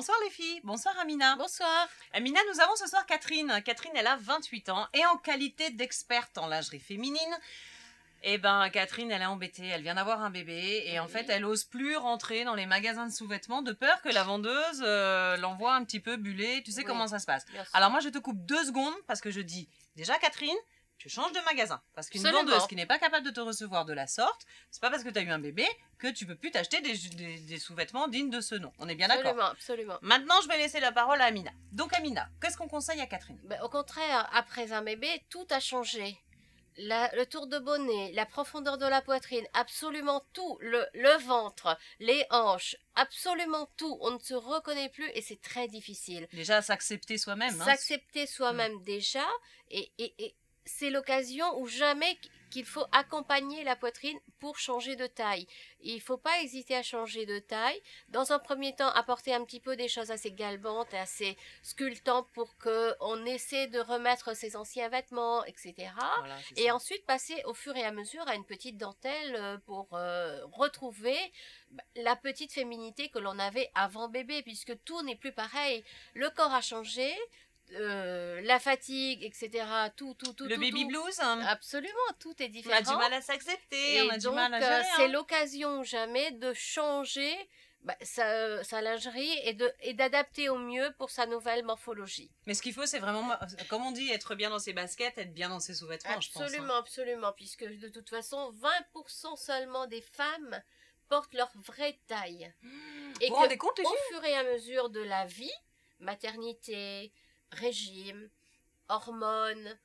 Bonsoir les filles, bonsoir Amina. Bonsoir. Amina, nous avons ce soir Catherine. Catherine, elle a 28 ans et en qualité d'experte en lingerie féminine, eh ben Catherine, elle est embêtée, elle vient d'avoir un bébé et en fait, elle ose plus rentrer dans les magasins de sous-vêtements de peur que la vendeuse l'envoie un petit peu buller. Tu sais comment ça se passe. Alors moi, je te coupe 2 secondes parce que je dis déjà Catherine, tu changes de magasin. Parce qu'une vendeuse qui n'est pas capable de te recevoir de la sorte, c'est pas parce que tu as eu un bébé que tu peux plus t'acheter des sous-vêtements dignes de ce nom. On est bien d'accord? Absolument. Maintenant, je vais laisser la parole à Amina. Donc Amina, qu'est-ce qu'on conseille à Catherine? Au contraire, après un bébé, tout a changé. Le tour de bonnet, la profondeur de la poitrine, absolument tout, le ventre, les hanches, absolument tout. On ne se reconnaît plus et c'est très difficile. Déjà, s'accepter soi-même. S'accepter soi-même déjà et c'est l'occasion ou jamais qu'il faut accompagner la poitrine pour changer de taille. Il ne faut pas hésiter à changer de taille. Dans un premier temps, apporter un petit peu des choses assez galbantes et assez sculptantes pour qu'on essaie de remettre ses anciens vêtements, etc. Voilà, et ensuite passer au fur et à mesure à une petite dentelle pour retrouver la petite féminité que l'on avait avant bébé, puisque tout n'est plus pareil. Le corps a changé. La fatigue, etc. Le baby blues. Absolument, tout est différent. On a du mal à s'accepter, on a du mal à gérer. C'est l'occasion jamais de changer sa lingerie et d'adapter au mieux pour sa nouvelle morphologie. Mais ce qu'il faut, c'est vraiment, comme on dit, être bien dans ses baskets, être bien dans ses sous-vêtements, je pense. Absolument, puisque de toute façon, 20% seulement des femmes portent leur vraie taille. Et vous rendez compte, au fur et à mesure de la vie, maternité, régime, hormones,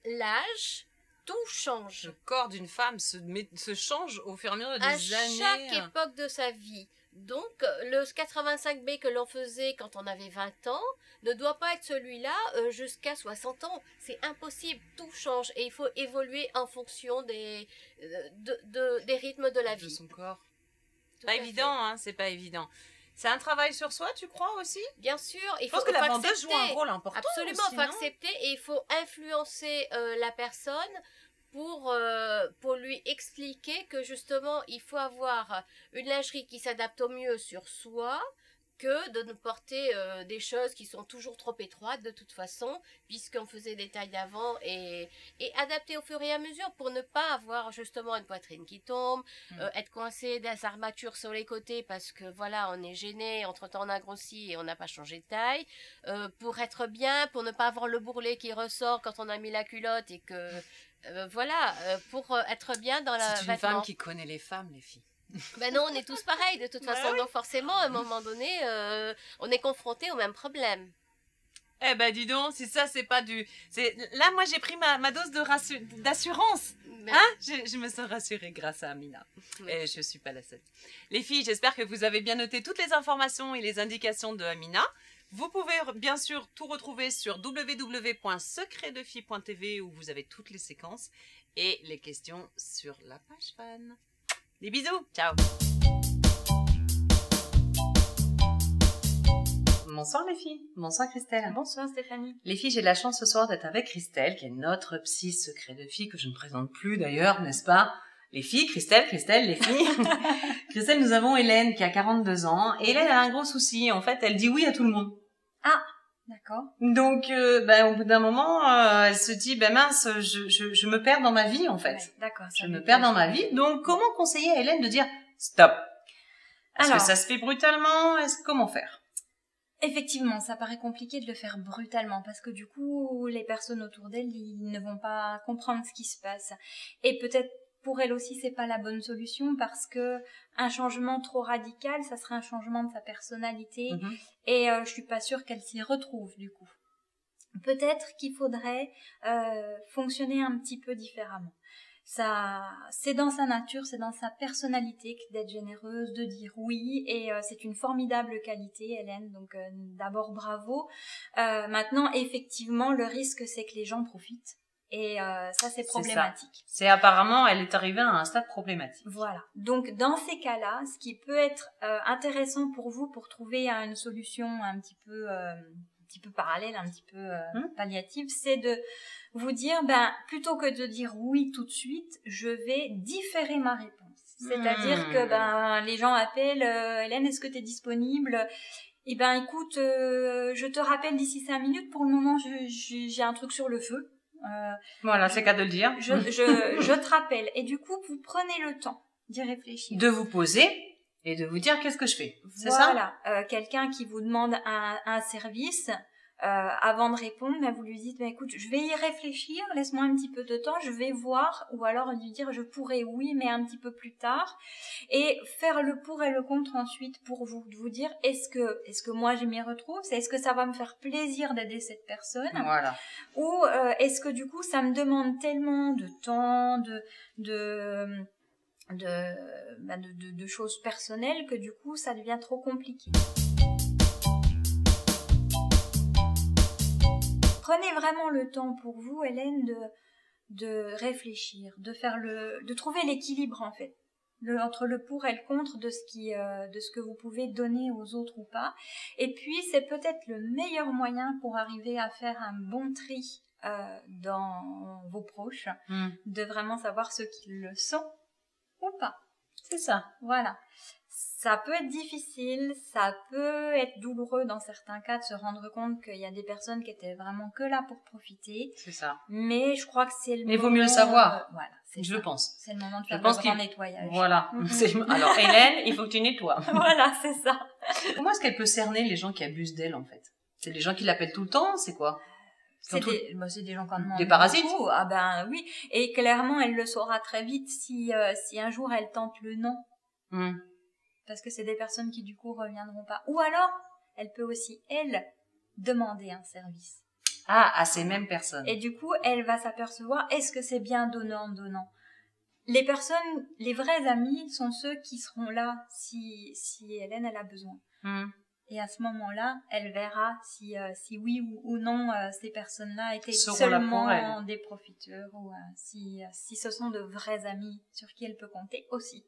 l'âge, tout change. Le corps d'une femme se change au fur et à mesure des années. À chaque époque de sa vie. Donc, le 85B que l'on faisait quand on avait 20 ans ne doit pas être celui-là jusqu'à 60 ans. C'est impossible, tout change et il faut évoluer en fonction des rythmes de la vie. De son corps. Pas évident, hein, c'est pas évident. C'est un travail sur soi, tu crois aussi? Bien sûr. Je pense que la vendeuse joue un rôle important. Absolument, il faut accepter et il faut influencer la personne pour lui expliquer que justement, il faut avoir une lingerie qui s'adapte au mieux sur soi que de ne porter des choses qui sont toujours trop étroites de toute façon, puisqu'on faisait des tailles d'avant et adapter au fur et à mesure pour ne pas avoir justement une poitrine qui tombe, être coincé des armatures sur les côtés parce que voilà, on est gêné, entre-temps on a grossi et on n'a pas changé de taille, pour être bien, pour ne pas avoir le bourrelet qui ressort quand on a mis la culotte et que pour être bien dans la C'est une femme qui connaît les femmes, les filles. Ben non, on est tous pareils de toute façon, donc forcément, à un moment donné, on est confronté au même problème. Eh ben dis donc, si ça c'est pas du... Là, moi j'ai pris ma dose d'assurance. Hein? Je me sens rassurée grâce à Amina. Et je suis pas la seule. Les filles, j'espère que vous avez bien noté toutes les informations et les indications de Amina. Vous pouvez bien sûr tout retrouver sur www.secretdefille.tv où vous avez toutes les séquences et les questions sur la page fan. Des bisous, ciao. Bonsoir les filles, bonsoir Christelle. Bonsoir Stéphanie. Les filles, j'ai la chance ce soir d'être avec Christelle, qui est notre psy secret de fille, que je ne présente plus d'ailleurs, n'est-ce pas? Les filles, Christelle, les filles. Christelle, nous avons Hélène qui a 42 ans, et Hélène a un gros souci, en fait, elle dit oui à tout le monde. Ah, d'accord. Donc, au bout d'un moment, elle se dit, mince, je me perds dans ma vie, en fait. Ouais, d'accord. Je me perds dans ma vie, donc comment conseiller à Hélène de dire stop? Est-ce que ça se fait brutalement? Comment faire? Effectivement, ça paraît compliqué de le faire brutalement parce que du coup, les personnes autour d'elle, ils ne vont pas comprendre ce qui se passe. Et peut-être pour elle aussi, c'est pas la bonne solution parce que un changement trop radical, ça serait un changement de sa personnalité et je suis pas sûre qu'elle s'y retrouve du coup. Peut-être qu'il faudrait fonctionner un petit peu différemment. Ça, c'est dans sa nature, c'est dans sa personnalité d'être généreuse, de dire oui, et c'est une formidable qualité, Hélène. Donc d'abord bravo. Maintenant, effectivement, le risque c'est que les gens profitent, et ça c'est problématique. C'est apparemment, elle est arrivée à un stade problématique. Voilà. Donc dans ces cas-là, ce qui peut être intéressant pour vous pour trouver une solution un petit peu parallèle, un petit peu palliative, c'est de vous dire, plutôt que de dire oui tout de suite, je vais différer ma réponse. C'est-à-dire que les gens appellent, Hélène, est-ce que tu es disponible? Eh ben écoute, je te rappelle d'ici 5 minutes. Pour le moment, j'ai un truc sur le feu. Voilà, c'est qu'à de le dire. Je te rappelle. Et du coup, vous prenez le temps d'y réfléchir. De vous poser et de vous dire qu'est-ce que je fais. C'est ça ? Voilà. Quelqu'un qui vous demande un service, avant de répondre, vous lui dites, écoute, je vais y réfléchir, laisse-moi un petit peu de temps, je vais voir, ou alors lui dire, je pourrais, oui, mais un petit peu plus tard, et faire le pour et le contre ensuite pour vous, de vous dire, est-ce que moi je m'y retrouve, est-ce que ça va me faire plaisir d'aider cette personne, voilà. Ou est-ce que du coup ça me demande tellement de temps, de choses personnelles que du coup ça devient trop compliqué. Prenez vraiment le temps pour vous, Hélène, de réfléchir, de trouver l'équilibre en fait, entre le pour et le contre de ce que vous pouvez donner aux autres ou pas. Et puis c'est peut-être le meilleur moyen pour arriver à faire un bon tri dans vos proches, de vraiment savoir ceux qui le sont ou pas. C'est ça. Voilà. Ça peut être difficile, ça peut être douloureux dans certains cas de se rendre compte qu'il y a des personnes qui étaient vraiment que là pour profiter. C'est ça. Mais je crois que c'est le moment... Mais il vaut mieux le savoir. Voilà, je pense. C'est le moment de faire le grand nettoyage. Voilà. Alors Hélène, il faut que tu nettoies. Voilà, c'est ça. Comment est-ce qu'elle peut cerner les gens qui abusent d'elle en fait? C'est des gens qui l'appellent tout le temps, c'est quoi? C'est des gens qu'on demande. Des parasites. Beaucoup. Ah ben oui. Et clairement, elle le saura très vite si un jour elle tente le non. Parce que c'est des personnes qui du coup reviendront pas. Ou alors, elle peut aussi, elle, demander un service. Ah, à ces mêmes personnes. Et du coup, elle va s'apercevoir, est-ce que c'est bien donnant? Les personnes, les vrais amis sont ceux qui seront là si Hélène, elle a besoin. Et à ce moment-là, elle verra si oui ou non ces personnes-là étaient seulement des profiteurs ou si ce sont de vrais amis sur qui elle peut compter aussi.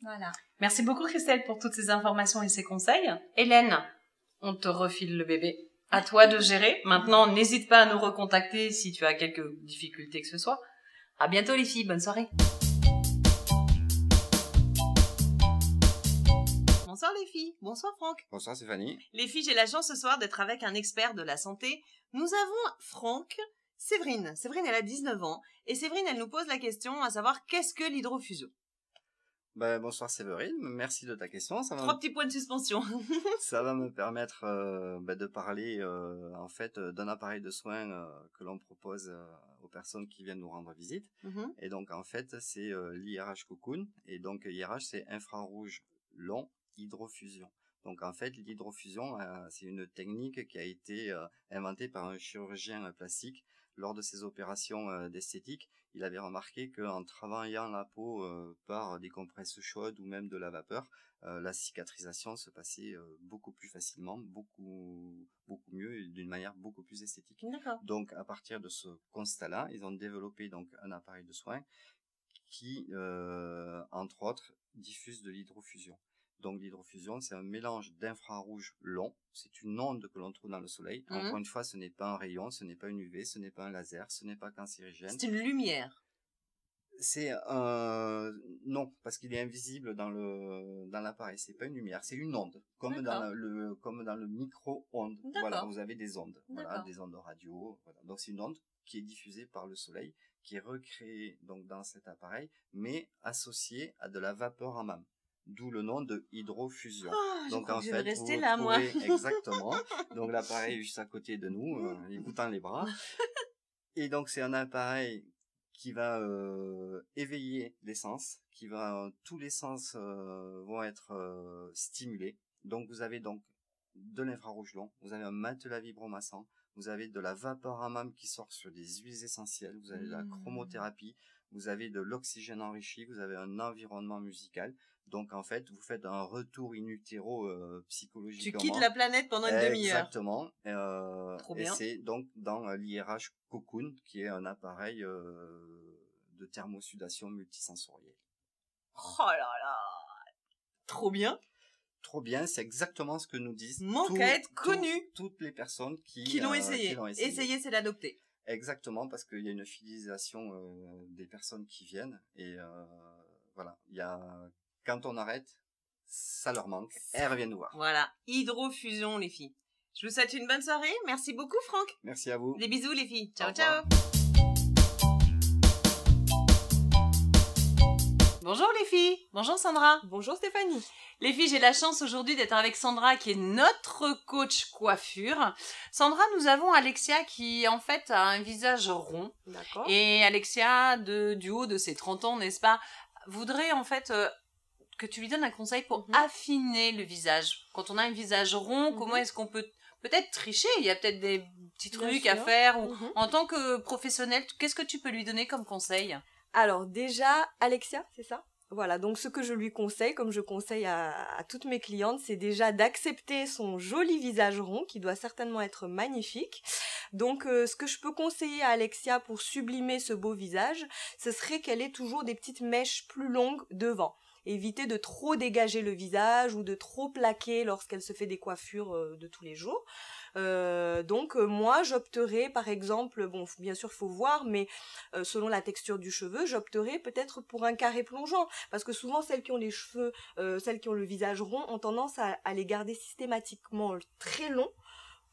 Voilà. Merci beaucoup Christelle pour toutes ces informations et ces conseils. Hélène, on te refile le bébé. À toi de gérer. Maintenant, n'hésite pas à nous recontacter si tu as quelques difficultés que ce soit. À bientôt les filles, bonne soirée. Bonsoir les filles, bonsoir Franck. Bonsoir Stéphanie. Les filles, j'ai la chance ce soir d'être avec un expert de la santé. Nous avons Franck, Séverine. Séverine, elle a 19 ans. Et Séverine, elle nous pose la question à savoir qu'est-ce que l'hydrofusion? Bonsoir Séverine, merci de ta question. Trois petits points de suspension. Ça va me permettre de parler en fait d'un appareil de soins que l'on propose aux personnes qui viennent nous rendre visite. Et donc en fait c'est l'IRH Cocoon. Et donc IRH c'est infrarouge long hydrofusion. Donc en fait l'hydrofusion c'est une technique qui a été inventée par un chirurgien plastique. Lors de ses opérations d'esthétique, il avait remarqué qu'en travaillant la peau par des compresses chaudes ou même de la vapeur, la cicatrisation se passait beaucoup plus facilement, beaucoup mieux et d'une manière beaucoup plus esthétique. D'accord. Donc à partir de ce constat-là, ils ont développé donc un appareil de soins qui, entre autres, diffuse de l'hydrofusion. Donc l'hydrofusion, c'est un mélange d'infrarouge long. C'est une onde que l'on trouve dans le soleil. Encore une fois, ce n'est pas un rayon, ce n'est pas une UV, ce n'est pas un laser, ce n'est pas cancérigène. C'est une lumière. C'est non, parce qu'il est invisible dans l'appareil. C'est pas une lumière, c'est une onde, comme dans le micro-ondes. Voilà, vous avez des ondes, voilà, des ondes radio. Voilà. Donc c'est une onde qui est diffusée par le soleil, qui est recréée donc dans cet appareil, mais associée à de la vapeur en même. D'où le nom de hydrofusion. Donc en fait, rester là, moi. Exactement. Donc l'appareil est juste à côté de nous, les boutons les bras. Et donc c'est un appareil qui va éveiller les sens, tous les sens vont être stimulés. Donc vous avez donc de l'infrarouge long, vous avez un matelas vibromassant, vous avez de la vapeur amam qui sort sur des huiles essentielles, vous avez de la chromothérapie, vous avez de l'oxygène enrichi, vous avez un environnement musical. Donc en fait, vous faites un retour in utero psychologiquement. Tu quittes la planète pendant une demi-heure. Exactement. Trop bien. Et c'est donc dans l'IRH Cocoon, qui est un appareil de thermosudation multisensorielle. Oh là là, trop bien. Trop bien, c'est exactement ce que nous disent toutes les personnes qui l'ont essayé. Essayer, c'est l'adopter. Exactement, parce qu'il y a une fidélisation des personnes qui viennent et voilà, quand on arrête, ça leur manque. Elles reviennent nous voir. Voilà, hydrofusion les filles. Je vous souhaite une bonne soirée. Merci beaucoup Franck. Merci à vous. Des bisous les filles. Ciao, Au revoir. ciao. Bonjour les filles. Bonjour Sandra. Bonjour Stéphanie. Les filles, j'ai la chance aujourd'hui d'être avec Sandra qui est notre coach coiffure. Sandra, nous avons Alexia qui en fait a un visage rond. D'accord. Et Alexia, du haut de ses 30 ans, n'est-ce pas, voudrait en fait que tu lui donnes un conseil pour affiner le visage. Quand on a un visage rond, comment est-ce qu'on peut peut-être tricher? Il y a peut-être des petits trucs à faire. Ou, en tant que professionnel, qu'est-ce que tu peux lui donner comme conseil? Alors déjà, Alexia, c'est ça? Voilà, donc ce que je lui conseille, comme je conseille à toutes mes clientes, c'est déjà d'accepter son joli visage rond, qui doit certainement être magnifique. Donc ce que je peux conseiller à Alexia pour sublimer ce beau visage, ce serait qu'elle ait toujours des petites mèches plus longues devant. Éviter de trop dégager le visage ou de trop plaquer lorsqu'elle se fait des coiffures de tous les jours. Donc moi j'opterais par exemple, bon bien sûr faut voir, mais selon la texture du cheveu, j'opterais peut-être pour un carré plongeant, parce que souvent celles qui ont les cheveux, celles qui ont le visage rond ont tendance à les garder systématiquement très longs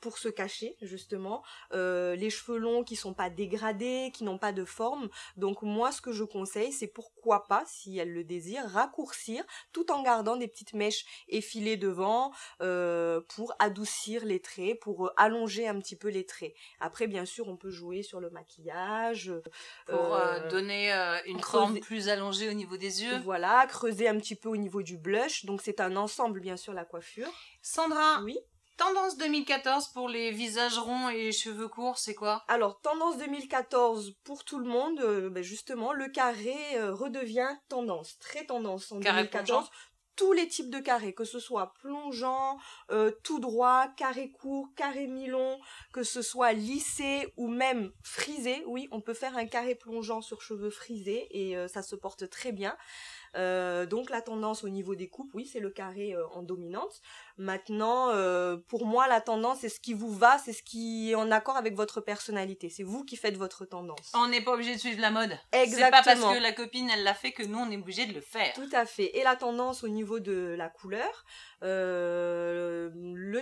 pour se cacher justement, les cheveux longs qui sont pas dégradés, qui n'ont pas de forme. Donc moi ce que je conseille, c'est pourquoi pas, si elle le désire, raccourcir tout en gardant des petites mèches effilées devant pour adoucir les traits, pour allonger un petit peu les traits. Après bien sûr on peut jouer sur le maquillage pour donner une forme plus allongée au niveau des yeux. Voilà, creuser un petit peu au niveau du blush. Donc c'est un ensemble bien sûr la coiffure. Sandra, oui. Tendance 2014 pour les visages ronds et cheveux courts, c'est quoi? Alors, tendance 2014 pour tout le monde, justement, le carré redevient tendance, très tendance en Carré 2014. plongeant. Tous les types de carrés, que ce soit plongeant, tout droit, carré court, carré mi-long, que ce soit lissé ou même frisé. Oui, on peut faire un carré plongeant sur cheveux frisés et ça se porte très bien. Donc la tendance au niveau des coupes, oui, c'est le carré en dominante. Maintenant, pour moi, la tendance, c'est ce qui vous va, c'est ce qui est en accord avec votre personnalité. C'est vous qui faites votre tendance. On n'est pas obligé de suivre la mode. Exactement. C'est pas parce que la copine, elle l'a fait que nous, on est obligé de le faire. Tout à fait. Et la tendance au niveau de la couleur, le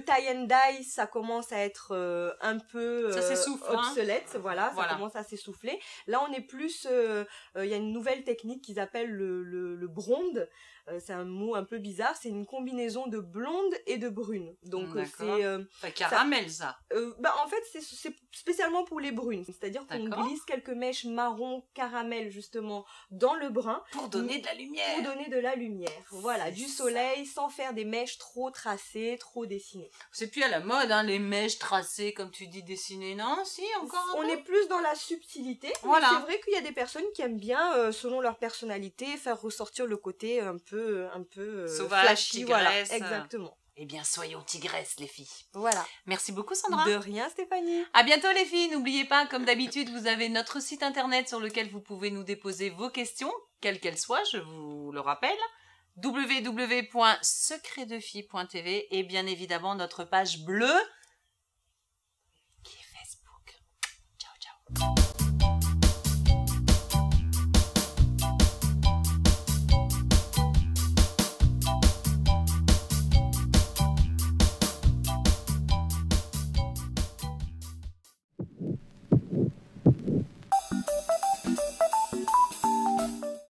tie and dye, ça commence à être un peu ça s'essouffle, obsolète. hein. Voilà, ça commence à s'essouffler. Là, on est plus... il y a une nouvelle technique qu'ils appellent le blonde. C'est un mot un peu bizarre, c'est une combinaison de blonde et de brune. Donc c'est caramel ça. En fait c'est spécialement pour les brunes, c'est-à-dire qu'on glisse quelques mèches marron caramel justement dans le brun pour donner de la lumière. Pour donner de la lumière. Voilà, du soleil sans faire des mèches trop tracées, trop dessinées. C'est plus à la mode hein, les mèches tracées comme tu dis dessinées, non? Si, encore un peu. On est plus dans la subtilité. Voilà. Mais c'est vrai qu'il y a des personnes qui aiment bien selon leur personnalité faire ressortir le côté un peu sauvage, flashy, tigresse. voilà, exactement. Eh bien, soyons tigresses, les filles. Voilà. Merci beaucoup, Sandra. De rien, Stéphanie. À bientôt, les filles. N'oubliez pas, comme d'habitude, vous avez notre site internet sur lequel vous pouvez nous déposer vos questions, quelles qu'elles soient, je vous le rappelle, www.secretdefille.tv et bien évidemment notre page bleue qui est Facebook. Ciao, ciao.